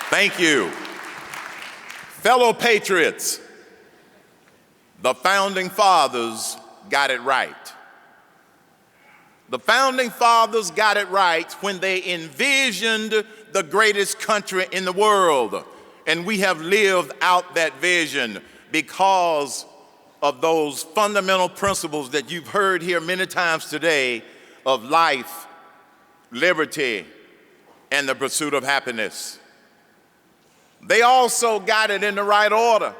Thank you. Fellow patriots, the Founding Fathers got it right. The Founding Fathers got it right when they envisioned the greatest country in the world, and we have lived out that vision because of those fundamental principles that you've heard here many times today of life, liberty, and the pursuit of happiness. They also got it in the right order.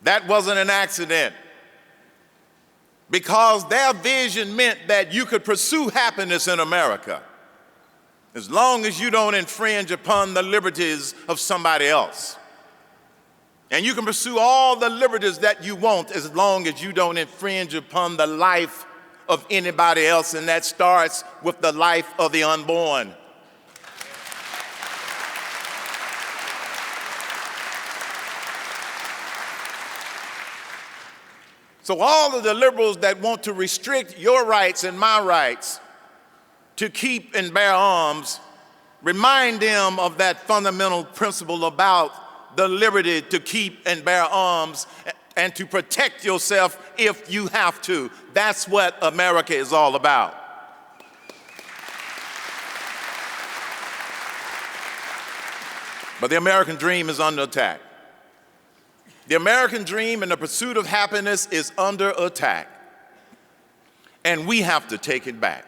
That wasn't an accident, because their vision meant that you could pursue happiness in America as long as you don't infringe upon the liberties of somebody else. And you can pursue all the liberties that you want as long as you don't infringe upon the life of anybody else, and that starts with the life of the unborn. So all of the liberals that want to restrict your rights and my rights to keep and bear arms, remind them of that fundamental principle about the liberty to keep and bear arms and to protect yourself if you have to. That's what America is all about. But the American dream is under attack. The American dream and the pursuit of happiness is under attack, and we have to take it back.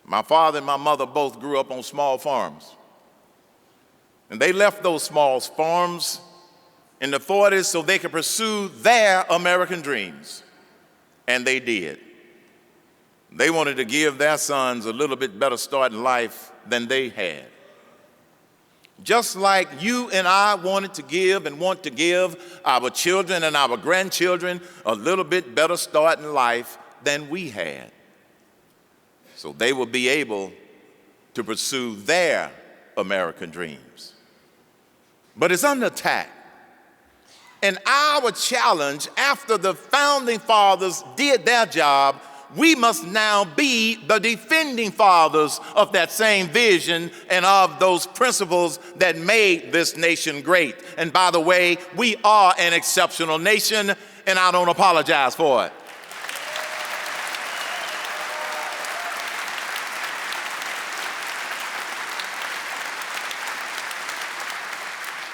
My father and my mother both grew up on small farms, and they left those small farms in the 40s so they could pursue their American dreams, and they did. They wanted to give their sons a little bit better start in life than they had. Just like you and I wanted to give and want to give our children and our grandchildren a little bit better start in life than we had, so they will be able to pursue their American dreams. But it's under attack. And our challenge, after the Founding Fathers did their job, we must now be the defending fathers of that same vision and of those principles that made this nation great. And by the way, we are an exceptional nation, and I don't apologize for it.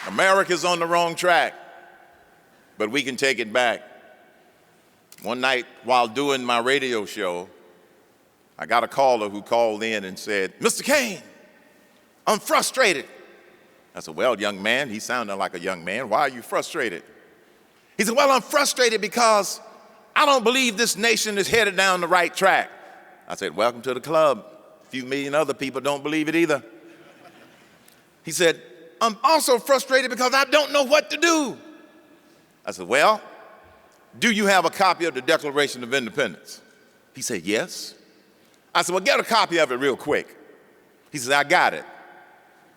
America's on the wrong track, but we can take it back. One night while doing my radio show, I got a caller who called in and said, "Mr. Cain, I'm frustrated." I said, "Well, young man," he sounded like a young man, "why are you frustrated?" He said, "Well, I'm frustrated because I don't believe this nation is headed down the right track." I said, "Welcome to the club. A few million other people don't believe it either." He said, "I'm also frustrated because I don't know what to do." I said, "Well, do you have a copy of the Declaration of Independence?" He said, "Yes." I said, "Well, get a copy of it real quick." He said, "I got it."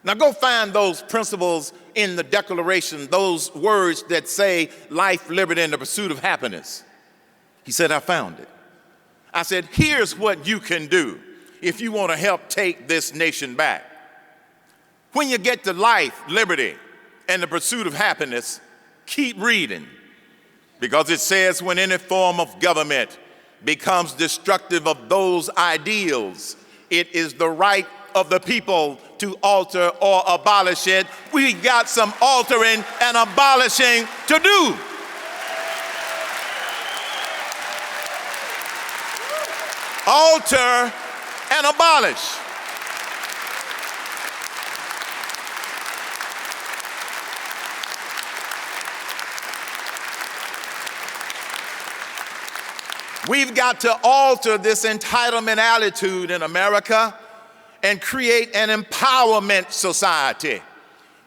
Now go find those principles in the Declaration, those words that say life, liberty, and the pursuit of happiness. He said, "I found it." I said, "Here's what you can do if you want to help take this nation back. When you get to life, liberty, and the pursuit of happiness, keep reading. Because it says when any form of government becomes destructive of those ideals, it is the right of the people to alter or abolish it." We got some altering and abolishing to do. Alter and abolish. We've got to alter this entitlement attitude in America and create an empowerment society.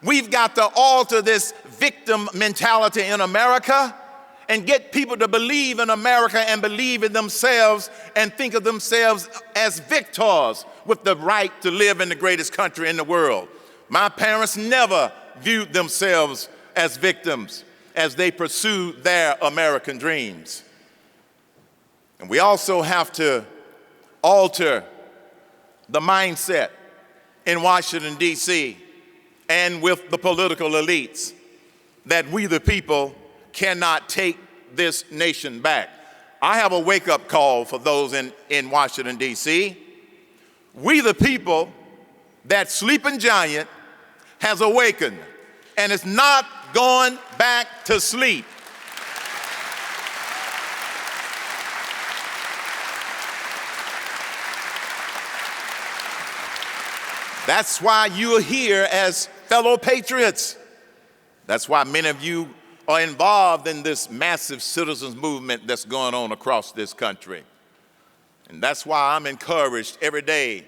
We've got to alter this victim mentality in America and get people to believe in America and believe in themselves and think of themselves as victors with the right to live in the greatest country in the world. My parents never viewed themselves as victims as they pursued their American dreams. And we also have to alter the mindset in Washington, D.C., and with the political elites that we the people cannot take this nation back. I have a wake-up call for those in Washington, D.C. We the people, that sleeping giant has awakened and is not going back to sleep. That's why you're here as fellow patriots. That's why many of you are involved in this massive citizens movement that's going on across this country. And that's why I'm encouraged every day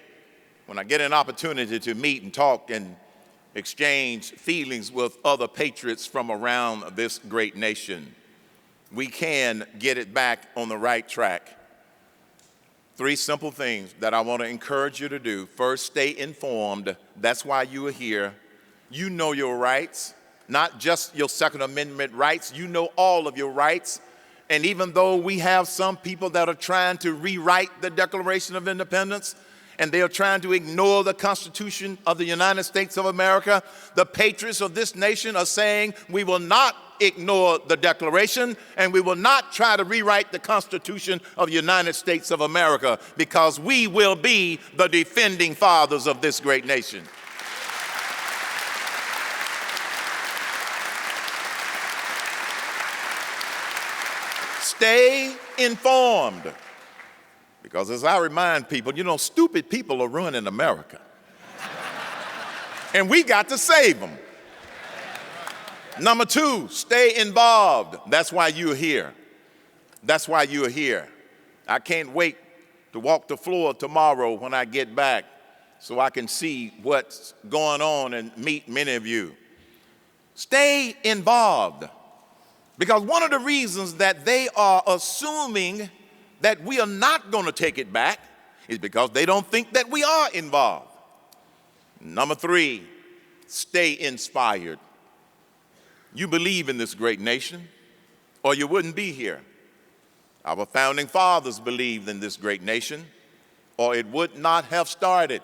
when I get an opportunity to meet and talk and exchange feelings with other patriots from around this great nation. We can get it back on the right track. 3 simple things that I want to encourage you to do. First, stay informed. That's why you are here. You know your rights, not just your Second Amendment rights. You know all of your rights. And even though we have some people that are trying to rewrite the Declaration of Independence, and they are trying to ignore the Constitution of the United States of America, the patriots of this nation are saying we will not ignore the Declaration and we will not try to rewrite the Constitution of the United States of America, because we will be the defending fathers of this great nation. Stay informed. Because as I remind people, you know, stupid people are ruining America. And we got to save them. Number 2, stay involved. That's why you're here. That's why you're here. I can't wait to walk the floor tomorrow when I get back so I can see what's going on and meet many of you. Stay involved. Because one of the reasons that they are assuming that we are not going to take it back is because they don't think that we are involved. Number 3, stay inspired. You believe in this great nation, or you wouldn't be here. Our founding fathers believed in this great nation, or it would not have started.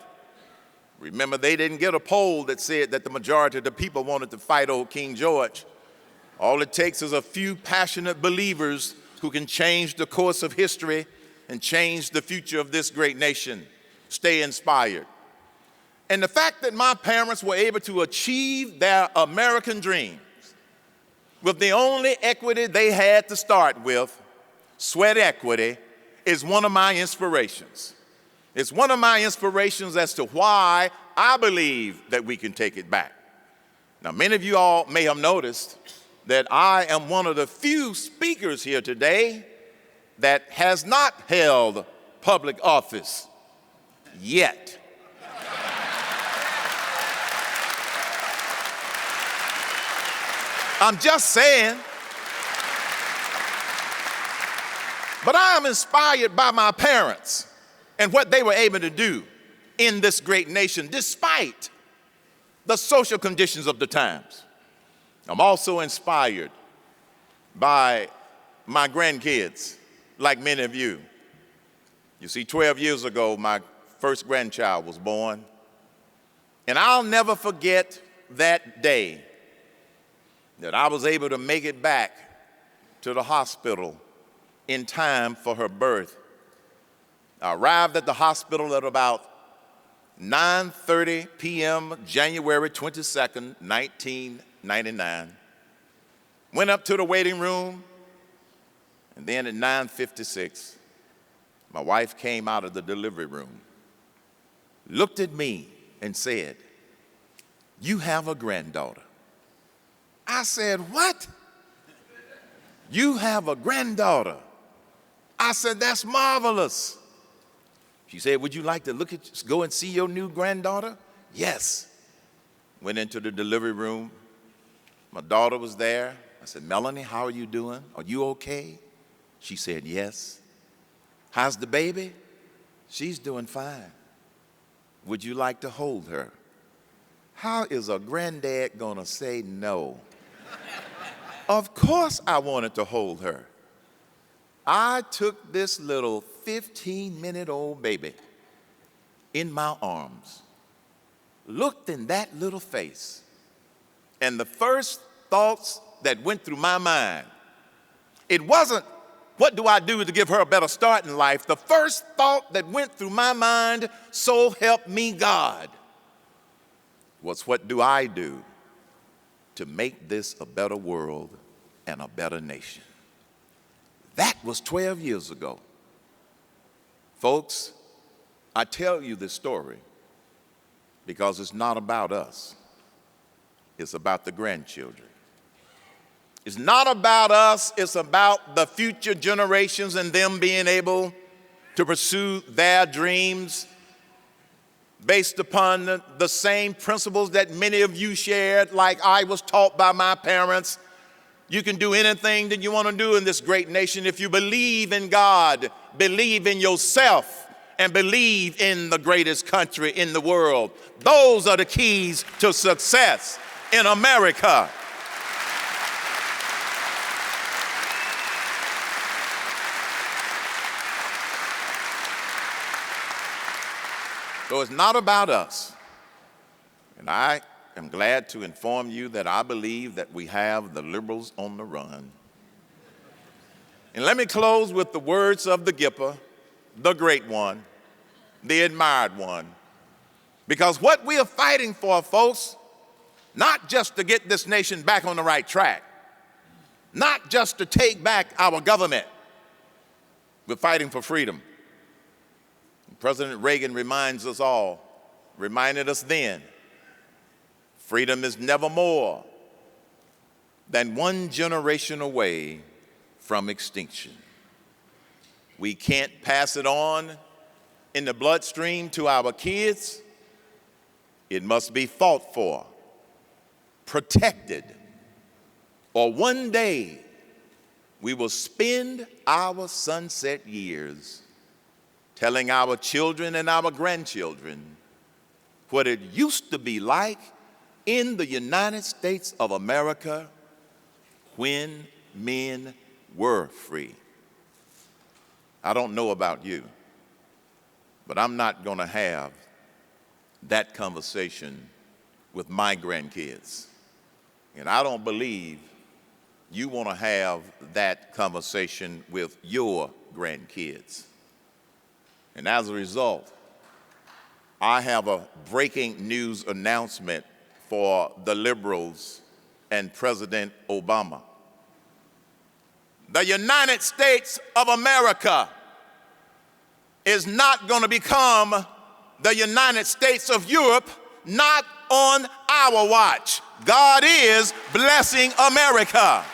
Remember, they didn't get a poll that said that the majority of the people wanted to fight old King George. All it takes is a few passionate believers who can change the course of history and change the future of this great nation. Stay inspired. And the fact that my parents were able to achieve their American dreams with the only equity they had to start with, sweat equity, is one of my inspirations. It's one of my inspirations as to why I believe that we can take it back. Now, many of you all may have noticed that I am one of the few speakers here today that has not held public office yet. I'm just saying. But I am inspired by my parents and what they were able to do in this great nation, despite the social conditions of the times. I'm also inspired by my grandkids, like many of you. You see, 12 years ago, my first grandchild was born. And I'll never forget that day that I was able to make it back to the hospital in time for her birth. I arrived at the hospital at about 9:30 p.m., January 22nd, 1999. Went up to the waiting room, and then at 9:56, my wife came out of the delivery room, looked at me, and said, "You have a granddaughter." I said, "What? You have a granddaughter?" I said, "That's marvelous." She said, "Would you like to go and see your new granddaughter?" Yes. Went into the delivery room. My daughter was there. I said, "Melanie, how are you doing? Are you okay?" She said, "Yes." "How's the baby?" "She's doing fine." "Would you like to hold her?" How is a granddad gonna say no? Of course I wanted to hold her. I took this little 15-minute-old baby in my arms, looked in that little face, and the first thoughts that went through my mind, it wasn't, what do I do to give her a better start in life? The first thought that went through my mind, so help me God, was what do I do to make this a better world and a better nation? That was 12 years ago. Folks, I tell you this story because it's not about us. It's about the grandchildren. It's not about us, it's about the future generations and them being able to pursue their dreams based upon the same principles that many of you shared, like I was taught by my parents. You can do anything that you want to do in this great nation if you believe in God, believe in yourself, and believe in the greatest country in the world. Those are the keys to success in America. So it's not about us. And I am glad to inform you that I believe that we have the liberals on the run. And let me close with the words of the Gipper, the great one, the admired one. Because what we are fighting for, folks, not just to get this nation back on the right track, not just to take back our government, we're fighting for freedom. President Reagan reminded us then, freedom is never more than one generation away from extinction. We can't pass it on in the bloodstream to our kids. It must be fought for, protected, or one day we will spend our sunset years telling our children and our grandchildren what it used to be like in the United States of America when men were free. I don't know about you, but I'm not going to have that conversation with my grandkids. And I don't believe you want to have that conversation with your grandkids. And as a result, I have a breaking news announcement for the liberals and President Obama. The United States of America is not going to become the United States of Europe, not on our watch. God is blessing America.